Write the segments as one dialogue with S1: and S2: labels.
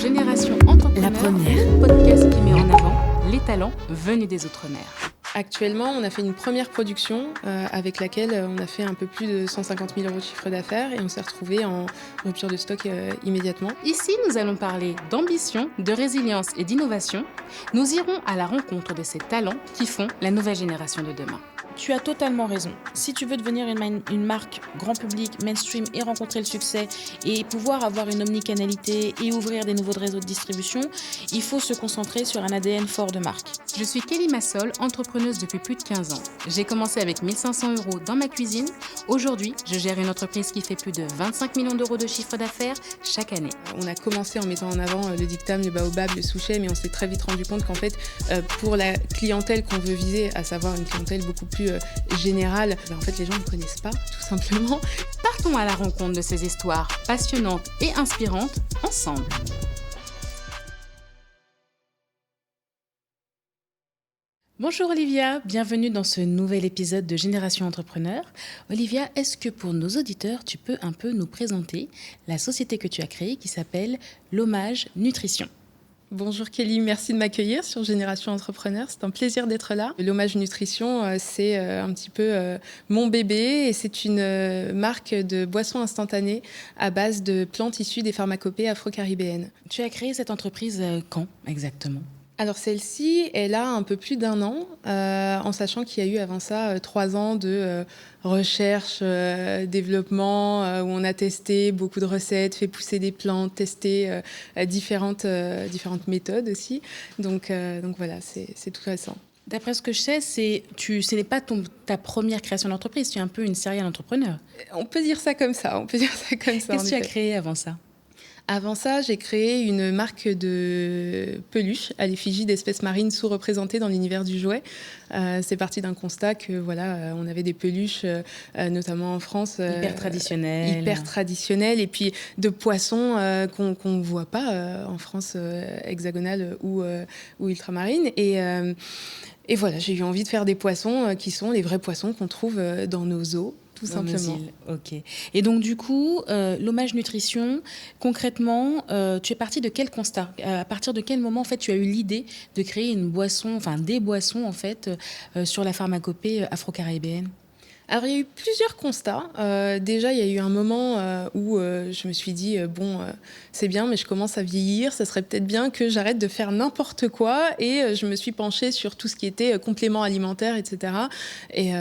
S1: Génération Entrepreneur,
S2: La première.
S1: le podcast qui met en avant les talents venus des Outre-mer.
S3: Actuellement, on a fait une première production avec laquelle on a fait un peu plus de 150 000 € de chiffre d'affaires et on s'est retrouvé en rupture de stock immédiatement.
S1: Ici, nous allons parler d'ambition, de résilience et d'innovation. Nous irons à la rencontre de ces talents qui font la nouvelle génération de demain.
S2: Tu as totalement raison. Si tu veux devenir une marque grand public, mainstream et rencontrer le succès et pouvoir avoir une omnicanalité et ouvrir des nouveaux réseaux de distribution, il faut se concentrer sur un ADN fort de marque.
S1: Je suis Kelly Massol, entrepreneuse depuis plus de 15 ans. J'ai commencé avec 1 500 € dans ma cuisine. Aujourd'hui, je gère une entreprise qui fait plus de 25 millions d'euros de chiffre d'affaires chaque année.
S3: On a commencé en mettant en avant le dictam, le baobab, le souchet, mais on s'est très vite rendu compte qu'en fait, pour la clientèle qu'on veut viser, à savoir une clientèle beaucoup plus générale, en fait les gens ne connaissent pas, tout simplement.
S1: Partons à la rencontre de ces histoires passionnantes et inspirantes ensemble. Bonjour Olivia, bienvenue dans ce nouvel épisode de Génération Entrepreneur. Olivia, est-ce que pour nos auditeurs, tu peux un peu nous présenter la société que tu as créée qui s'appelle l'Hommage Nutrition?
S3: Bonjour Kelly, merci de m'accueillir sur Génération Entrepreneur. C'est un plaisir d'être là. L'Hommage Nutrition, c'est un petit peu mon bébé et c'est une marque de boissons instantanées à base de plantes issues des pharmacopées afro-caribéennes.
S1: Tu as créé cette entreprise quand exactement ?
S3: Alors celle-ci, elle a un peu plus d'1 an, en sachant qu'il y a eu avant ça 3 ans de recherche, développement, où on a testé beaucoup de recettes, fait pousser des plantes, testé différentes méthodes aussi. Donc voilà, c'est tout récent.
S1: D'après ce que je sais, ce n'est pas ta première création d'entreprise, tu es un peu une serial entrepreneur.
S3: On peut dire ça comme ça,
S1: Qu'est-ce que tu as créé avant ça ?
S3: Avant ça, j'ai créé une marque de peluches à l'effigie d'espèces marines sous-représentées dans l'univers du jouet. C'est parti d'un constat que voilà, on avait des peluches, notamment en France,
S1: hyper traditionnelles,
S3: et puis de poissons qu'on voit pas en France hexagonale ou ultramarine. Et voilà, j'ai eu envie de faire des poissons qui sont les vrais poissons qu'on trouve dans nos eaux. Tout simplement.
S1: Ok. Et donc du coup, l'Hommage Nutrition, concrètement, tu es partie de quel constat ? À partir de quel moment en fait tu as eu l'idée de créer une boisson, enfin des boissons en fait, sur la pharmacopée afro-caribéenne ?
S3: Alors, il y a eu plusieurs constats. Déjà, il y a eu un moment où je me suis dit, c'est bien, mais je commence à vieillir, ça serait peut-être bien que j'arrête de faire n'importe quoi. Et je me suis penchée sur tout ce qui était compléments alimentaires, etc. Et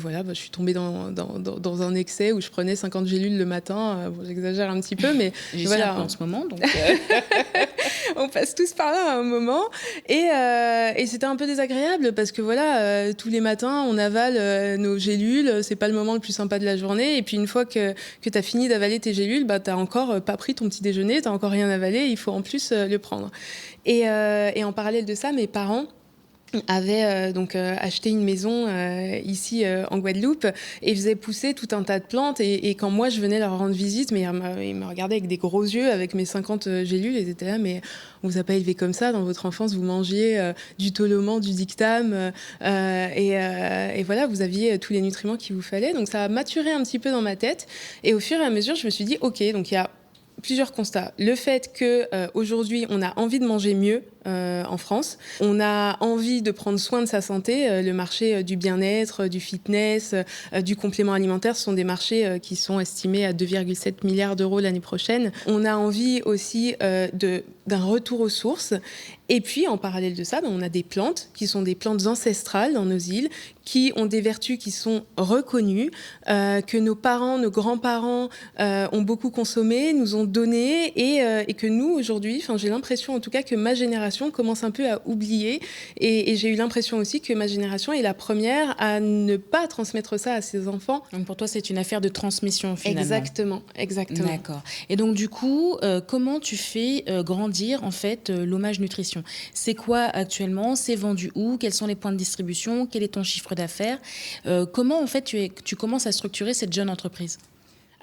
S3: voilà, je suis tombée dans un excès où je prenais 50 gélules le matin. J'exagère un petit peu, mais
S1: voilà. En ce moment, donc...
S3: On passe tous par là à un moment. Et c'était un peu désagréable parce que voilà, tous les matins, on avale nos gélules. C'est pas le moment le plus sympa de la journée. Et puis une fois que tu as fini d'avaler tes gélules, t'as encore pas pris ton petit déjeuner, t'as encore rien avalé, il faut en plus le prendre. Et en parallèle de ça, mes parents avaient acheté une maison ici en Guadeloupe et faisaient pousser tout un tas de plantes. Et quand moi, je venais leur rendre visite, mais ils me regardaient avec des gros yeux, avec mes 50 gélules, et ils étaient là, mais on vous a pas élevé comme ça. Dans votre enfance, vous mangiez du toloman, du dictam, et voilà, vous aviez tous les nutriments qu'il vous fallait. Donc ça a maturé un petit peu dans ma tête. Et au fur et à mesure, je me suis dit, OK, donc il y a plusieurs constats. Le fait qu'aujourd'hui, on a envie de manger mieux en France. On a envie de prendre soin de sa santé. Le marché du bien-être, du fitness, du complément alimentaire, ce sont des marchés qui sont estimés à 2,7 milliards d'euros l'année prochaine. On a envie aussi d'un retour aux sources. Et puis, en parallèle de ça, on a des plantes qui sont des plantes ancestrales dans nos îles, qui ont des vertus qui sont reconnues, que nos parents, nos grands-parents ont beaucoup consommé, nous ont donné, et que nous, aujourd'hui, j'ai l'impression en tout cas que ma génération commence un peu à oublier. Et j'ai eu l'impression aussi que ma génération est la première à ne pas transmettre ça à ses enfants.
S1: Donc pour toi, c'est une affaire de transmission finalement.
S3: Exactement.
S1: D'accord. Et donc du coup, comment tu fais grandir en fait l'Hommage Nutrition ? C'est quoi actuellement ? C'est vendu où ? Quels sont les points de distribution ? Quel est ton chiffre d'affaires ? Comment en fait tu commences à structurer cette jeune entreprise ?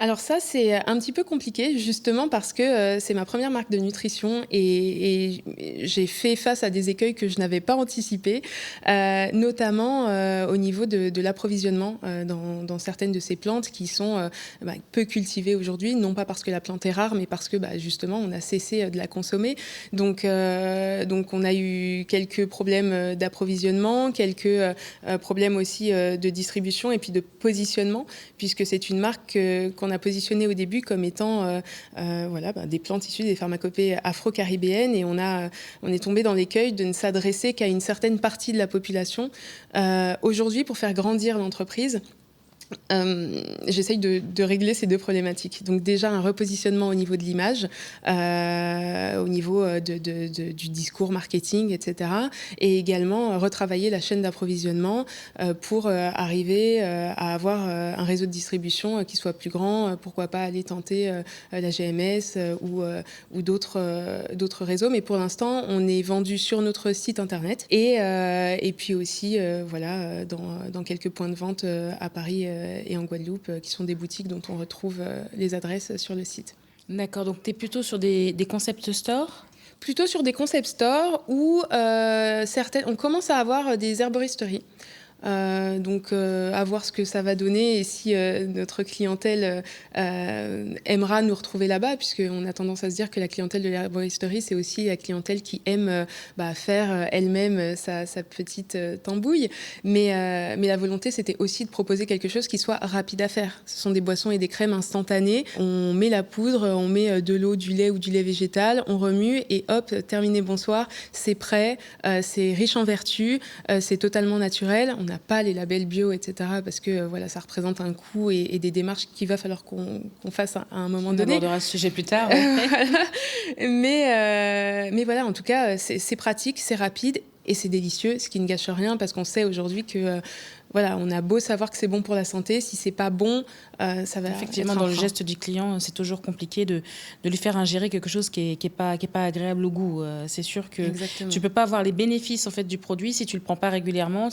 S3: Alors ça, c'est un petit peu compliqué, justement parce que c'est ma première marque de nutrition et j'ai fait face à des écueils que je n'avais pas anticipés, notamment au niveau de l'approvisionnement dans certaines de ces plantes qui sont peu cultivées aujourd'hui, non pas parce que la plante est rare, mais parce que justement, on a cessé de la consommer. Donc on a eu quelques problèmes d'approvisionnement, quelques problèmes aussi de distribution et puis de positionnement, puisque c'est une marque qu'on a positionnée au début comme étant des plantes issues des pharmacopées afro-caribéennes, et on est tombé dans l'écueil de ne s'adresser qu'à une certaine partie de la population. Aujourd'hui, pour faire grandir l'entreprise, j'essaye de régler ces deux problématiques. Donc déjà un repositionnement au niveau de l'image, au niveau du discours marketing, etc. Et également retravailler la chaîne d'approvisionnement pour arriver à avoir un réseau de distribution qui soit plus grand. Pourquoi pas aller tenter la GMS ou d'autres réseaux. Mais pour l'instant, on est vendu sur notre site internet et puis aussi dans quelques points de vente à Paris et en Guadeloupe, qui sont des boutiques dont on retrouve les adresses sur le site.
S2: D'accord, donc tu es plutôt sur des concept stores ?
S3: Plutôt sur des concept stores où on commence à avoir des herboristeries. À voir ce que ça va donner et si notre clientèle aimera nous retrouver là-bas, puisqu'on a tendance à se dire que la clientèle de l'herboristerie, c'est aussi la clientèle qui aime faire elle-même sa petite tambouille. Mais la volonté, c'était aussi de proposer quelque chose qui soit rapide à faire. Ce sont des boissons et des crèmes instantanées. On met la poudre, on met de l'eau, du lait ou du lait végétal, on remue et hop, terminé, bonsoir, c'est prêt, c'est riche en vertus, c'est totalement naturel. On n'a pas les labels bio, etc. parce que ça représente un coût et des démarches qu'il va falloir qu'on fasse à un moment donné.
S2: On abordera ce sujet plus tard.
S3: Mais voilà, en tout cas, c'est pratique, c'est rapide et c'est délicieux, ce qui ne gâche rien, parce qu'on sait aujourd'hui que on a beau savoir que c'est bon pour la santé, si c'est pas bon, ça va
S2: effectivement dans le geste du client, c'est toujours compliqué de lui faire ingérer quelque chose qui est pas agréable au goût. C'est sûr que tu peux pas avoir les bénéfices en fait du produit si tu le prends pas régulièrement,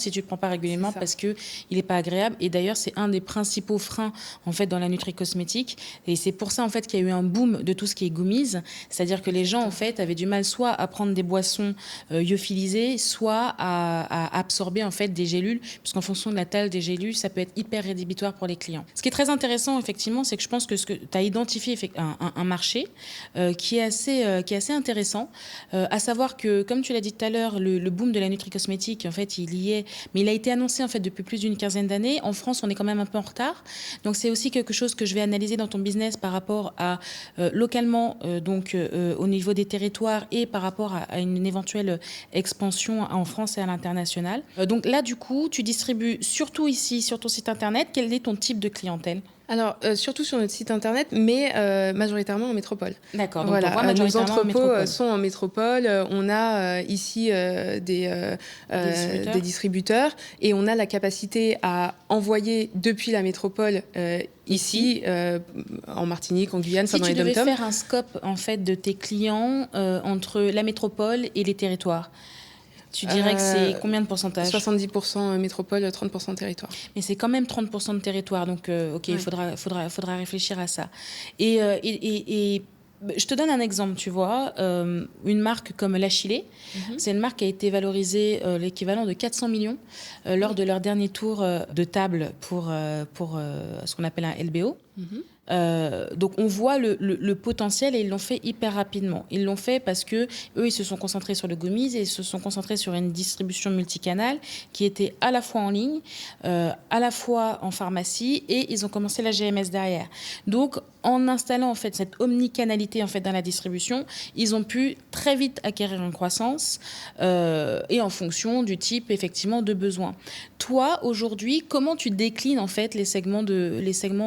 S2: parce que il est pas agréable. Et d'ailleurs, c'est un des principaux freins en fait dans la nutri-cosmétique, et c'est pour ça en fait qu'il y a eu un boom de tout ce qui est gummies, c'est-à-dire que les gens en fait avaient du mal soit à prendre des boissons lyophilisées, soit à absorber en fait des gélules, puisqu'en fonction de la taille des gélules, ça peut être hyper rédhibitoire pour les clients. Ce qui est très intéressant, effectivement, c'est que je pense que tu as identifié un marché qui est assez intéressant, à savoir que, comme tu l'as dit tout à l'heure, le boom de la nutri-cosmétique, en fait, il y est, mais il a été annoncé en fait depuis plus d'une quinzaine d'années. En France, on est quand même un peu en retard. Donc, c'est aussi quelque chose que je vais analyser dans ton business par rapport à localement, au niveau des territoires, et par rapport à une éventuelle expansion en France et à l'international. Donc là, du coup, tu distribues surtout ici, sur ton site internet. Quel est ton type de clientèle ?
S3: Alors, surtout sur notre site internet, mais majoritairement en métropole.
S2: D'accord, donc nos
S3: entrepôts sont en métropole. On a ici des distributeurs, et on a la capacité à envoyer depuis la métropole ici, en Martinique, en Guyane,
S2: dans
S3: les
S2: dom-toms. Si tu devais faire un scope en fait, de tes clients entre la métropole et les territoires, tu dirais que c'est combien de pourcentage ?
S3: 70% métropole, 30% territoire.
S2: Mais c'est quand même 30% de territoire, donc il faudra réfléchir à ça. Et je te donne un exemple, tu vois, une marque comme La Chilée, c'est une marque qui a été valorisée l'équivalent de 400 millions lors de leur dernier tour de table pour ce qu'on appelle un LBO. Donc on voit le potentiel, et ils l'ont fait hyper rapidement. Ils l'ont fait parce que eux, ils se sont concentrés sur le gummies, et ils se sont concentrés sur une distribution multicanale qui était à la fois en ligne, à la fois en pharmacie, et ils ont commencé la GMS derrière. Donc en installant en fait cette omnicanalité en fait dans la distribution, ils ont pu très vite acquérir une croissance et en fonction du type effectivement de besoin. Toi aujourd'hui, comment tu déclines en fait les segments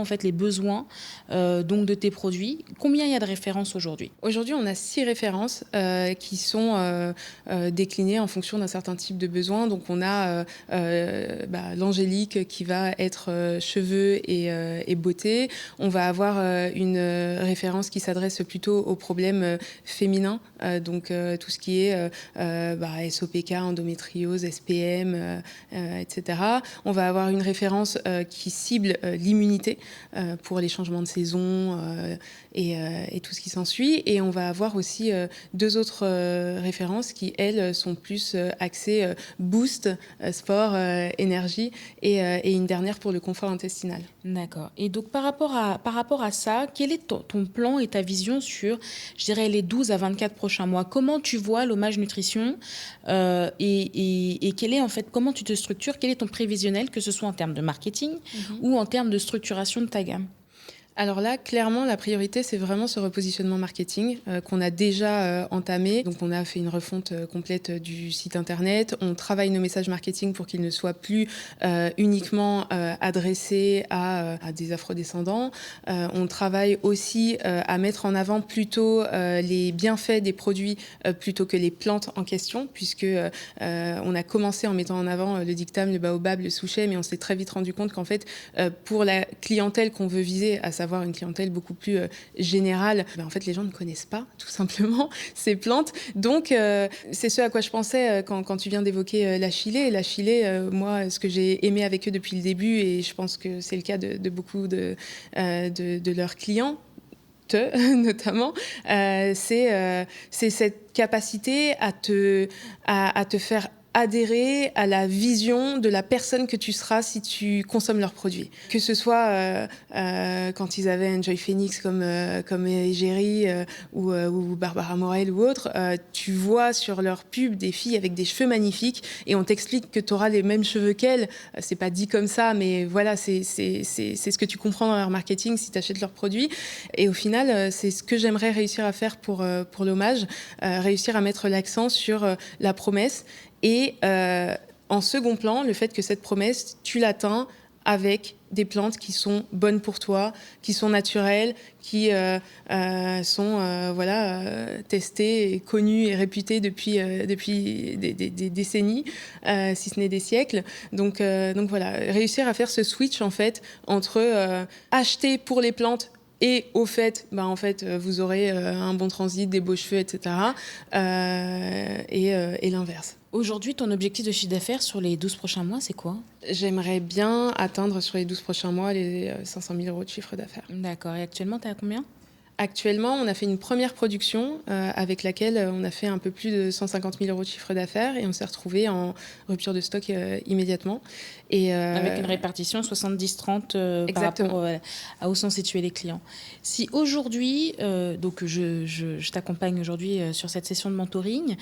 S2: en fait les besoins donc de tes produits? Combien il y a de références aujourd'hui?
S3: Aujourd'hui, on a 6 références qui sont déclinées en fonction d'un certain type de besoin. Donc on a l'angélique qui va être cheveux et beauté. On va avoir une référence qui s'adresse plutôt aux problèmes féminins, donc tout ce qui est SOPK, endométriose, SPM, etc. On va avoir une référence qui cible l'immunité pour les changements de saison et tout ce qui s'ensuit. Et on va avoir aussi 2 autres références qui, elles, sont plus axées boost, sport, énergie, et une dernière pour le confort intestinal.
S2: D'accord. Et donc, par rapport à ça, quel est ton plan et ta vision sur, je dirais, les 12 à 24 prochains mois? Comment tu vois l'Hommage Nutrition et quel est, en fait, comment tu te structures? Quel est ton prévisionnel, que ce soit en termes de marketing ou en termes de structuration de ta gamme?
S3: Alors là, clairement, la priorité, c'est vraiment ce repositionnement marketing qu'on a déjà entamé. Donc, on a fait une refonte complète du site internet. On travaille nos messages marketing pour qu'ils ne soient plus uniquement adressés à des afrodescendants. On travaille aussi à mettre en avant plutôt les bienfaits des produits plutôt que les plantes en question, puisque on a commencé en mettant en avant le dictame, le baobab, le souchet, mais on s'est très vite rendu compte qu'en fait, pour la clientèle qu'on veut viser, à savoir une clientèle beaucoup plus générale, en fait, les gens ne connaissent pas, tout simplement, ces plantes. Donc, c'est ce à quoi je pensais quand tu viens d'évoquer la Chilée. La Chilée, moi, ce que j'ai aimé avec eux depuis le début, et je pense que c'est le cas de beaucoup de leurs clients, notamment, c'est cette capacité à te faire adhérer à la vision de la personne que tu seras si tu consommes leurs produits. Que ce soit quand ils avaient Enjoy Phoenix comme égérie ou Barbara Morel ou autre, tu vois sur leur pub des filles avec des cheveux magnifiques et on t'explique que tu auras les mêmes cheveux qu'elles. C'est pas dit comme ça, mais voilà, c'est ce que tu comprends dans leur marketing si tu achètes leurs produits. Et au final, c'est ce que j'aimerais réussir à faire pour l'hommage, réussir à mettre l'accent sur la promesse. Et en second plan, le fait que cette promesse, tu l'atteins avec des plantes qui sont bonnes pour toi, qui sont naturelles, qui sont testées, et connues et réputées depuis des décennies, si ce n'est des siècles. Donc voilà, réussir à faire ce switch en fait entre acheter pour les plantes et au fait, vous aurez un bon transit, des beaux cheveux, etc. Et l'inverse.
S2: Aujourd'hui, ton objectif de chiffre d'affaires sur les 12 prochains mois, c'est quoi?
S3: J'aimerais bien atteindre sur les 12 prochains mois les 500 000 euros de chiffre d'affaires.
S2: D'accord. Et actuellement, tu es à combien?
S3: Actuellement, on a fait une première production avec laquelle on a fait un peu plus de 150 000 euros de chiffre d'affaires et on s'est retrouvé en rupture de stock immédiatement. Et
S2: avec une répartition 70-30 par rapport à où sont situés les clients. Si aujourd'hui, donc je t'accompagne aujourd'hui sur cette session de mentoring,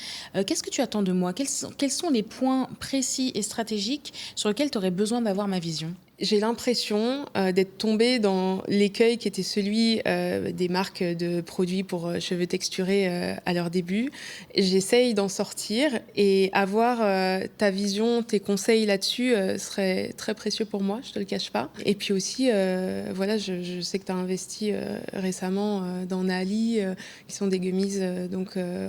S2: qu'est-ce que tu attends de moi? Quels sont les points précis et stratégiques sur lesquels tu aurais besoin d'avoir ma vision?
S3: J'ai l'impression d'être tombée dans l'écueil qui était celui des marques de produits pour cheveux texturés à leur début. J'essaye d'en sortir et avoir ta vision, tes conseils là-dessus serait très précieux pour moi, je te le cache pas. Et puis aussi, je sais que tu as investi récemment dans Nali, qui sont des gummies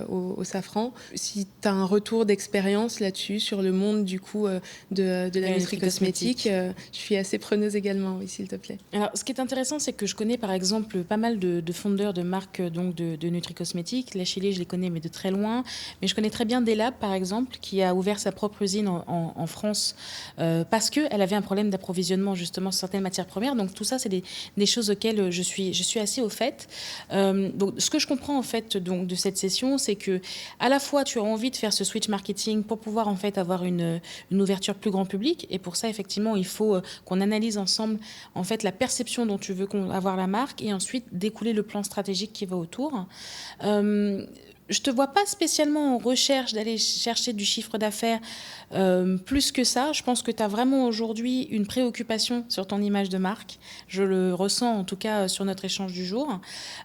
S3: au safran. Si tu as un retour d'expérience là-dessus, sur le monde du coup de la nutri-cosmétique, je suis assez preneuse également, oui, s'il te plaît.
S2: Alors, ce qui est intéressant, c'est que je connais par exemple pas mal de fondeurs de marques donc de nutri-cosmétiques. La Chilée, je les connais, mais de très loin. Mais je connais très bien Delab, par exemple, qui a ouvert sa propre usine en France parce qu'elle avait un problème d'approvisionnement justement sur certaines matières premières. Donc tout ça, c'est des choses auxquelles je suis assez au fait. Donc ce que je comprends en fait donc de cette session, c'est que à la fois tu as envie de faire ce switch marketing pour pouvoir en fait avoir une ouverture plus grand public. Et pour ça, effectivement, il faut qu'on analyse ensemble en fait la perception dont tu veux avoir la marque et ensuite découler le plan stratégique qui va autour. Je te vois pas spécialement en recherche d'aller chercher du chiffre d'affaires plus que ça. Je pense que tu as vraiment aujourd'hui une préoccupation sur ton image de marque. Je le ressens en tout cas sur notre échange du jour.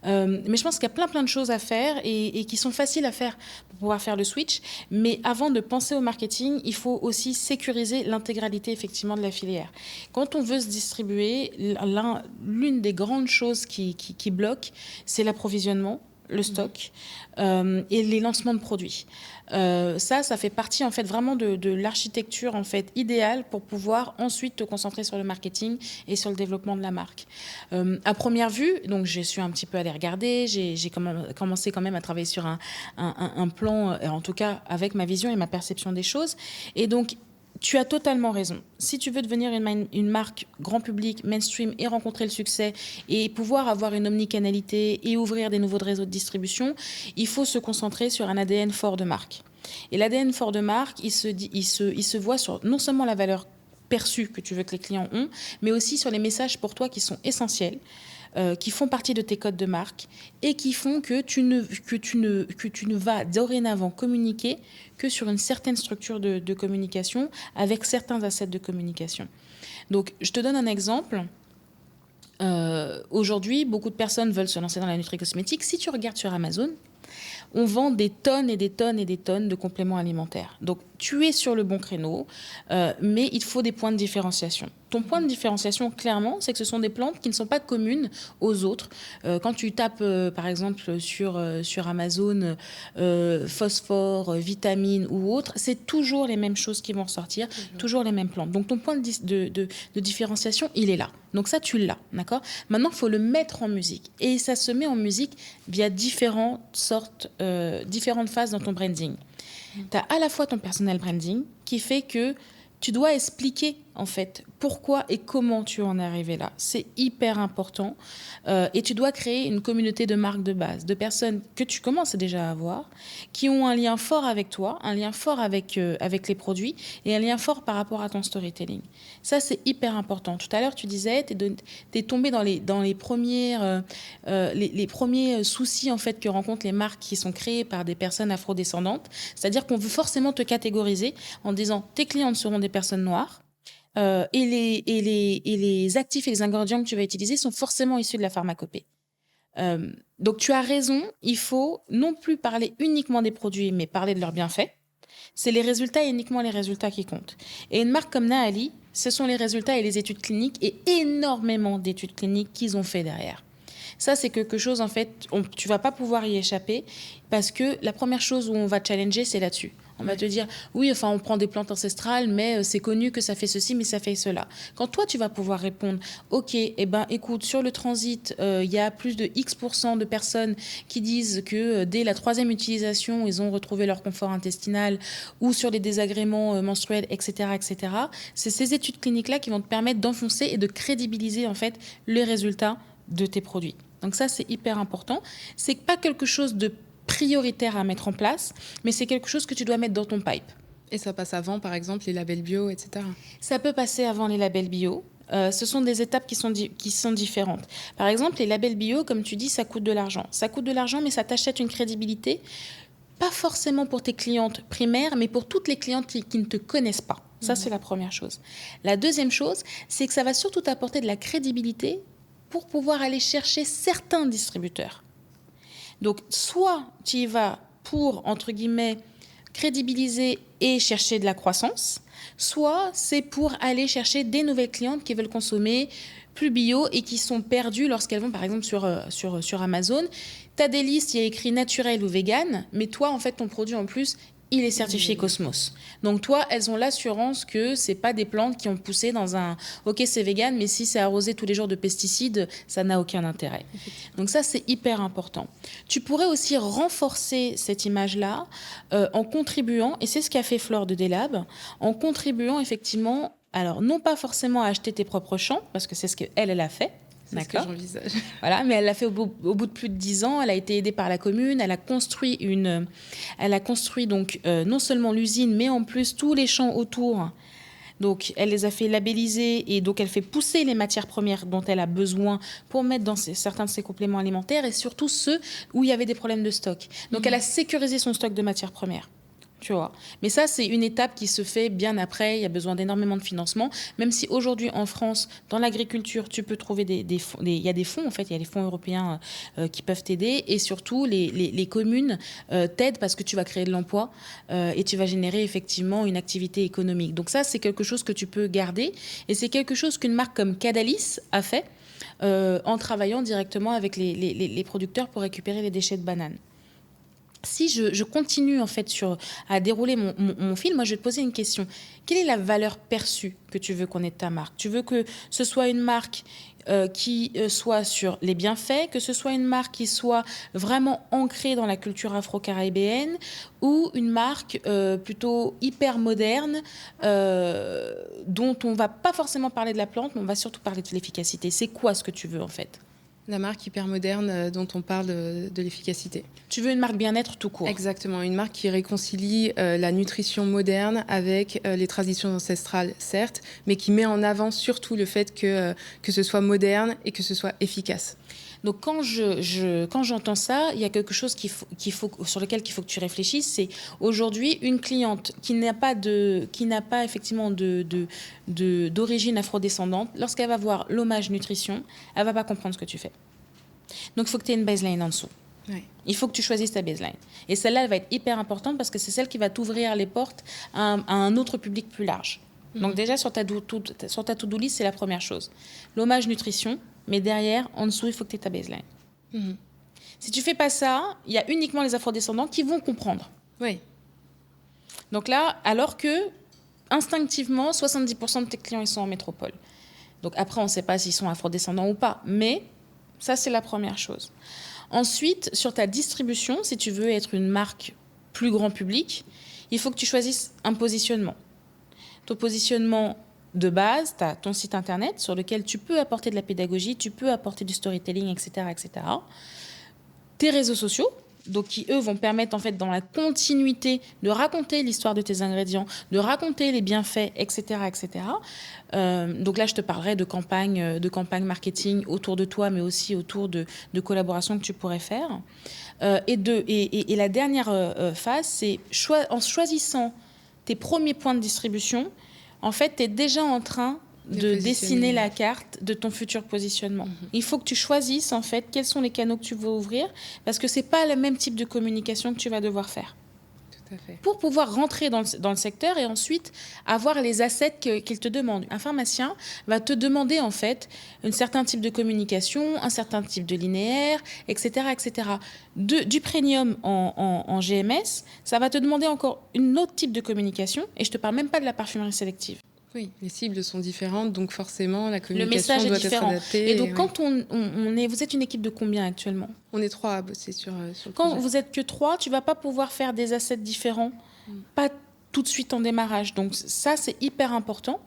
S2: Mais je pense qu'il y a plein de choses à faire et qui sont faciles à faire pour pouvoir faire le switch. Mais avant de penser au marketing, il faut aussi sécuriser l'intégralité effectivement de la filière. Quand on veut se distribuer, l'une des grandes choses qui bloque, c'est l'approvisionnement, le stock et les lancements de produits. Ça fait partie en fait vraiment de l'architecture en fait idéale pour pouvoir ensuite te concentrer sur le marketing et sur le développement de la marque. À première vue, donc je suis un petit peu allée regarder, j'ai commencé quand même à travailler sur un plan, en tout cas avec ma vision et ma perception des choses. Et donc Tu as totalement raison. Si tu veux devenir une marque grand public, mainstream et rencontrer le succès et pouvoir avoir une omnicanalité et ouvrir des nouveaux réseaux de distribution, il faut se concentrer sur un ADN fort de marque. Et l'ADN fort de marque, il se voit sur non seulement la valeur perçue que tu veux que les clients ont, mais aussi sur les messages pour toi qui sont essentiels, qui font partie de tes codes de marque et qui font que tu ne vas dorénavant communiquer que sur une certaine structure de communication avec certains assets de communication. Donc, je te donne un exemple. Aujourd'hui, beaucoup de personnes veulent se lancer dans la nutri-cosmétique. Si tu regardes sur Amazon, on vend des tonnes et des tonnes et des tonnes de compléments alimentaires. Donc, tu es sur le bon créneau, mais il faut des points de différenciation. Ton point de différenciation, clairement, c'est que ce sont des plantes qui ne sont pas communes aux autres. Quand tu tapes, par exemple, sur Amazon, phosphore, vitamines ou autres, c'est toujours les mêmes choses qui vont ressortir, toujours les mêmes plantes. Donc, ton point de différenciation, il est là. Donc ça, tu l'as, d'accord ? Maintenant, il faut le mettre en musique. Et ça se met en musique via différentes phases dans ton branding. Tu as à la fois ton personal branding qui fait que tu dois expliquer en fait pourquoi et comment tu en es arrivé là. C'est hyper important et tu dois créer une communauté de marques de base, de personnes que tu commences déjà à avoir, qui ont un lien fort avec toi, un lien fort avec les produits et un lien fort par rapport à ton storytelling. Ça, c'est hyper important. Tout à l'heure, tu disais, tu es tombé dans les premiers soucis en fait que rencontrent les marques qui sont créées par des personnes afrodescendantes. C'est-à-dire qu'on veut forcément te catégoriser en disant tes clientes seront des personnes noires. Et les actifs et les ingrédients que tu vas utiliser sont forcément issus de la pharmacopée. Donc tu as raison, il faut non plus parler uniquement des produits, mais parler de leurs bienfaits. C'est les résultats et uniquement les résultats qui comptent. Et une marque comme Naali, ce sont les résultats et les études cliniques et énormément d'études cliniques qu'ils ont fait derrière. Ça, c'est quelque chose, en fait, tu vas pas pouvoir y échapper parce que la première chose où on va challenger, c'est là-dessus. On va te dire, oui, enfin, on prend des plantes ancestrales, mais c'est connu que ça fait ceci, mais ça fait cela. Quand toi, tu vas pouvoir répondre, OK, eh ben, écoute, sur le transit, il y a plus de X% de personnes qui disent que dès la 3e utilisation, ils ont retrouvé leur confort intestinal ou sur les désagréments menstruels, etc., etc. C'est ces études cliniques-là qui vont te permettre d'enfoncer et de crédibiliser, en fait, les résultats de tes produits. Donc ça, c'est hyper important. C'est pas quelque chose de prioritaire à mettre en place, mais c'est quelque chose que tu dois mettre dans ton pipe.
S3: Et ça passe avant, par exemple, les labels bio, etc.
S2: Ça peut passer avant les labels bio. Ce sont des étapes qui sont différentes. Par exemple, les labels bio, comme tu dis, ça coûte de l'argent. Ça coûte de l'argent, mais ça t'achète une crédibilité, pas forcément pour tes clientes primaires, mais pour toutes les clientes qui ne te connaissent pas. Ça, c'est la première chose. La deuxième chose, c'est que ça va surtout t'apporter de la crédibilité pour pouvoir aller chercher certains distributeurs. Donc, soit tu y vas pour, entre guillemets, crédibiliser et chercher de la croissance, soit c'est pour aller chercher des nouvelles clientes qui veulent consommer plus bio et qui sont perdues lorsqu'elles vont, par exemple, sur Amazon. Tu as des listes, il y a écrit naturel ou vegan, mais toi, en fait, ton produit, en plus, il est certifié Cosmos. Donc toi, elles ont l'assurance que c'est pas des plantes qui ont poussé dans un... Ok, c'est vegan, mais si c'est arrosé tous les jours de pesticides, ça n'a aucun intérêt. Donc ça, c'est hyper important. Tu pourrais aussi renforcer cette image-là en contribuant, et c'est ce qu'a fait Flore de Délab, en contribuant effectivement, alors non pas forcément à acheter tes propres champs, parce que c'est ce qu'elle a fait.
S3: C'est ce que j'envisage.
S2: Voilà, mais elle l'a fait au bout de plus de 10 ans. Elle a été aidée par la commune. Elle a construit donc non seulement l'usine, mais en plus tous les champs autour. Donc, elle les a fait labelliser et donc elle fait pousser les matières premières dont elle a besoin pour mettre dans certains de ses compléments alimentaires et surtout ceux où il y avait des problèmes de stock. Donc, elle a sécurisé son stock de matières premières. Tu vois. Mais ça, c'est une étape qui se fait bien après. Il y a besoin d'énormément de financement. Même si aujourd'hui, en France, dans l'agriculture, tu peux trouver il y a des fonds, en fait. Il y a des fonds européens qui peuvent t'aider. Et surtout, les communes t'aident parce que tu vas créer de l'emploi et tu vas générer effectivement une activité économique. Donc ça, c'est quelque chose que tu peux garder. Et c'est quelque chose qu'une marque comme Cadalis a fait en travaillant directement avec les producteurs pour récupérer les déchets de bananes. Si je continue en fait à dérouler mon fil, moi je vais te poser une question. Quelle est la valeur perçue que tu veux qu'on ait de ta marque? Tu veux que ce soit une marque qui soit sur les bienfaits, que ce soit une marque qui soit vraiment ancrée dans la culture afro-caribéenne, ou une marque plutôt hyper moderne dont on va pas forcément parler de la plante, mais on va surtout parler de l'efficacité. C'est quoi ce que tu veux en fait?
S3: La marque hyper moderne dont on parle de l'efficacité.
S2: Tu veux une marque bien-être tout court?
S3: Exactement, une marque qui réconcilie la nutrition moderne avec les traditions ancestrales, certes, mais qui met en avant surtout le fait que ce soit moderne et que ce soit efficace.
S2: Donc quand j'entends ça, il y a quelque chose sur lequel il faut que tu réfléchisses. C'est aujourd'hui une cliente qui n'a pas effectivement d'origine afrodescendante. Lorsqu'elle va voir l'hommage nutrition, elle va pas comprendre ce que tu fais. Donc il faut que tu aies une baseline en dessous.
S3: Ouais.
S2: Il faut que tu choisisses ta baseline. Et celle-là, elle va être hyper importante parce que c'est celle qui va t'ouvrir les portes à un autre public plus large. Donc déjà, sur ta to-do list, c'est la première chose. L'hommage nutrition, mais derrière, en dessous, il faut que tu aies ta baseline. Si tu fais pas ça, il y a uniquement les afrodescendants qui vont comprendre.
S3: Oui.
S2: Donc là, alors que, instinctivement, 70% de tes clients, ils sont en métropole. Donc après, on ne sait pas s'ils sont afrodescendants ou pas, mais ça, c'est la première chose. Ensuite, sur ta distribution, si tu veux être une marque plus grand public, il faut que tu choisisses un positionnement. Ton positionnement de base, tu as ton site internet sur lequel tu peux apporter de la pédagogie, tu peux apporter du storytelling, etc., etc. Tes réseaux sociaux, donc qui, eux, vont permettre, en fait, dans la continuité, de raconter l'histoire de tes ingrédients, de raconter les bienfaits, etc., etc. Donc là, je te parlerai de campagne marketing autour de toi, mais aussi autour de collaborations que tu pourrais faire. Et la dernière phase, c'est en choisissant tes premiers points de distribution, en fait, tu es déjà en train de dessiner la carte de ton futur positionnement. Il faut que tu choisisses, en fait, quels sont les canaux que tu veux ouvrir, parce que ce n'est pas le même type de communication que tu vas devoir faire.
S3: Tout à fait.
S2: Pour pouvoir rentrer dans le secteur et ensuite avoir les assets qu'il te demande. Un pharmacien va te demander, en fait, un certain type de communication, un certain type de linéaire, etc., etc. Du premium en GMS, ça va te demander encore un autre type de communication, et je ne te parle même pas de la parfumerie sélective.
S3: Oui, les cibles sont différentes, donc forcément, la communication
S2: le message
S3: doit
S2: est différent.
S3: être adaptée.
S2: Et donc, quand vous êtes une équipe de combien actuellement?
S3: On est 3 à bosser sur le
S2: Quand
S3: projet.
S2: vous êtes que 3, tu vas pas pouvoir faire des assets différents, pas tout de suite en démarrage. Donc ça, c'est hyper important.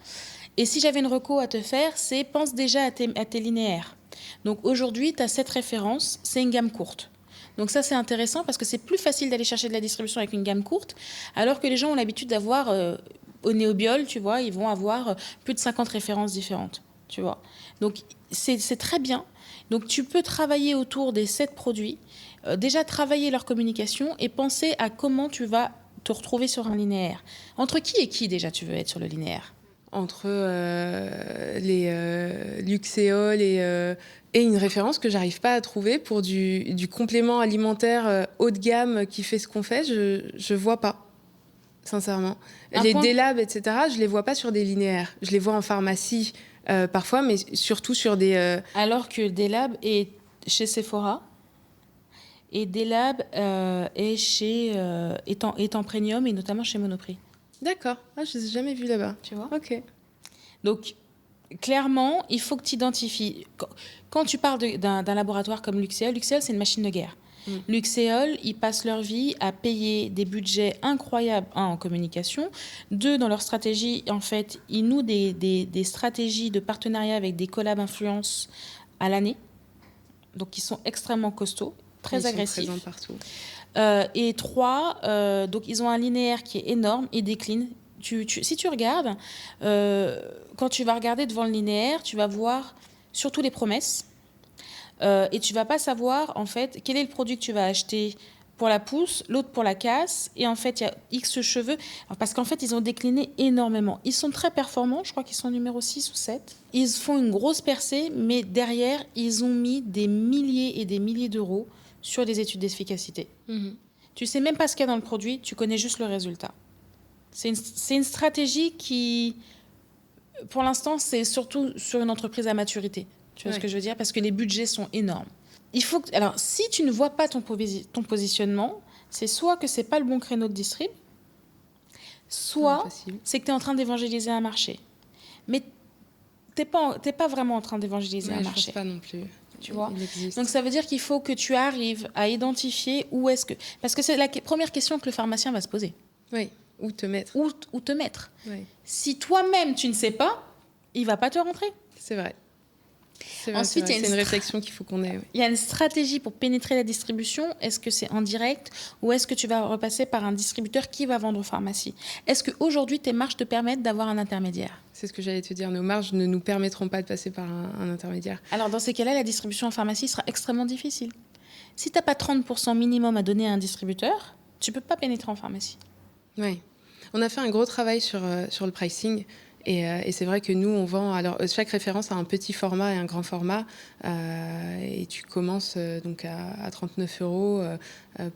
S2: Et si j'avais une reco à te faire, c'est pense déjà à tes linéaires. Donc aujourd'hui, tu as 7 références, c'est une gamme courte. Donc ça, c'est intéressant parce que c'est plus facile d'aller chercher de la distribution avec une gamme courte, alors que les gens ont l'habitude d'avoir... au Néobiol, tu vois, ils vont avoir plus de 50 références différentes, tu vois. Donc, c'est très bien. Donc, tu peux travailler autour des 7 produits, déjà travailler leur communication et penser à comment tu vas te retrouver sur un linéaire. Entre qui et qui, déjà, tu veux être sur le linéaire?
S3: Entre les Luxéol et une référence que j'arrive pas à trouver pour du complément alimentaire haut de gamme qui fait ce qu'on fait, je vois pas. Sincèrement. Les Délab, etc., je les vois pas sur des linéaires. Je les vois en pharmacie parfois, mais surtout sur des...
S2: Alors que Délab est chez Sephora et Délab est en premium et notamment chez Monoprix.
S3: D'accord. Ah, je les ai jamais vus là-bas.
S2: Tu vois?
S3: Ok.
S2: Donc, clairement, il faut que tu identifies... Quand tu parles d'un laboratoire comme Luxéol, Luxéol, c'est une machine de guerre. Luxéol, ils passent leur vie à payer des budgets incroyables, en communication. 2, dans leur stratégie, en fait, ils nouent des stratégies de partenariat avec des collabs influence à l'année. Donc, ils sont extrêmement costauds, très agressifs.
S3: Ils sont présents partout.
S2: Et 3, donc, ils ont un linéaire qui est énorme et décline. Si tu regardes, quand tu vas regarder devant le linéaire, tu vas voir surtout les promesses. Et tu vas pas savoir, en fait, quel est le produit que tu vas acheter pour la pousse, l'autre pour la casse. Et en fait, il y a X cheveux. Parce qu'en fait, ils ont décliné énormément. Ils sont très performants. Je crois qu'ils sont numéro 6 ou 7. Ils font une grosse percée, mais derrière, ils ont mis des milliers et des milliers d'euros sur des études d'efficacité. Tu sais même pas ce qu'il y a dans le produit, tu connais juste le résultat. C'est une stratégie qui, pour l'instant, c'est surtout sur une entreprise à maturité. Tu vois ce que je veux dire? Parce que les budgets sont énormes. Alors, si tu ne vois pas ton positionnement, c'est soit que c'est pas le bon créneau de distrib, soit
S3: Facile.
S2: c'est que tu es en train d'évangéliser un marché. Mais t'es pas vraiment en train d'évangéliser un
S3: Je
S2: marché.
S3: pense pas non plus.
S2: Tu vois.
S3: Il existe.
S2: Donc ça veut dire qu'il faut que tu arrives à identifier où est-ce que... Parce que c'est la première question que le pharmacien va se poser.
S3: Oui, où te mettre.
S2: Où te mettre.
S3: Oui,
S2: Si toi-même tu ne sais pas, il va pas te rentrer.
S3: c'est vrai. C'est vrai,
S2: Ensuite,
S3: c'est
S2: il y a
S3: une réflexion qu'il faut qu'on ait. Oui.
S2: Il y a une stratégie pour pénétrer la distribution. Est-ce que c'est en direct ou est-ce que tu vas repasser par un distributeur qui va vendre aux pharmacies? Est-ce qu'aujourd'hui, tes marges te permettent d'avoir un intermédiaire?
S3: C'est ce que j'allais te dire. Nos marges ne nous permettront pas de passer par un intermédiaire.
S2: Alors, dans ces cas-là, la distribution en pharmacie sera extrêmement difficile. Si tu n'as pas 30% minimum à donner à un distributeur, tu ne peux pas pénétrer en pharmacie.
S3: Oui. On a fait un gros travail sur le pricing. Et c'est vrai que nous, on vend... Alors, chaque référence a un petit format et un grand format. Et tu commences donc à 39 €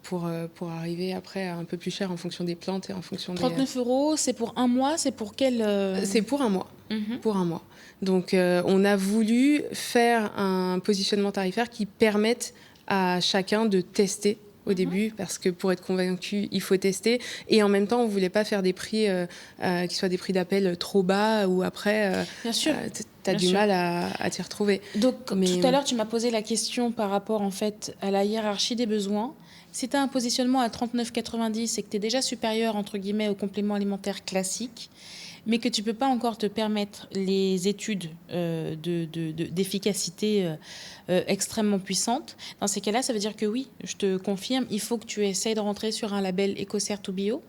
S3: pour arriver après à un peu plus cher en fonction des plantes et en fonction
S2: 39 €, c'est pour un mois? C'est pour quel...
S3: C'est pour un mois.
S2: Mhm.
S3: Pour un mois. Donc, on a voulu faire un positionnement tarifaire qui permette à chacun de tester au début, parce que pour être convaincu, il faut tester. Et en même temps, on ne voulait pas faire des prix qui soient des prix d'appel trop bas, ou après,
S2: Bien sûr.
S3: tu as
S2: Bien
S3: du
S2: sûr.
S3: mal à t'y retrouver.
S2: Donc,
S3: Mais-
S2: tout à l'heure, tu m'as posé la question par rapport en fait à la hiérarchie des besoins. Si tu as un positionnement à 39,90 et que tu es déjà supérieur entre guillemets au complément alimentaire classique, mais que tu ne peux pas encore te permettre les études d'efficacité extrêmement puissantes, dans ces cas-là, ça veut dire que oui, je te confirme, il faut que tu essayes de rentrer sur un label EcoCert ou Bio,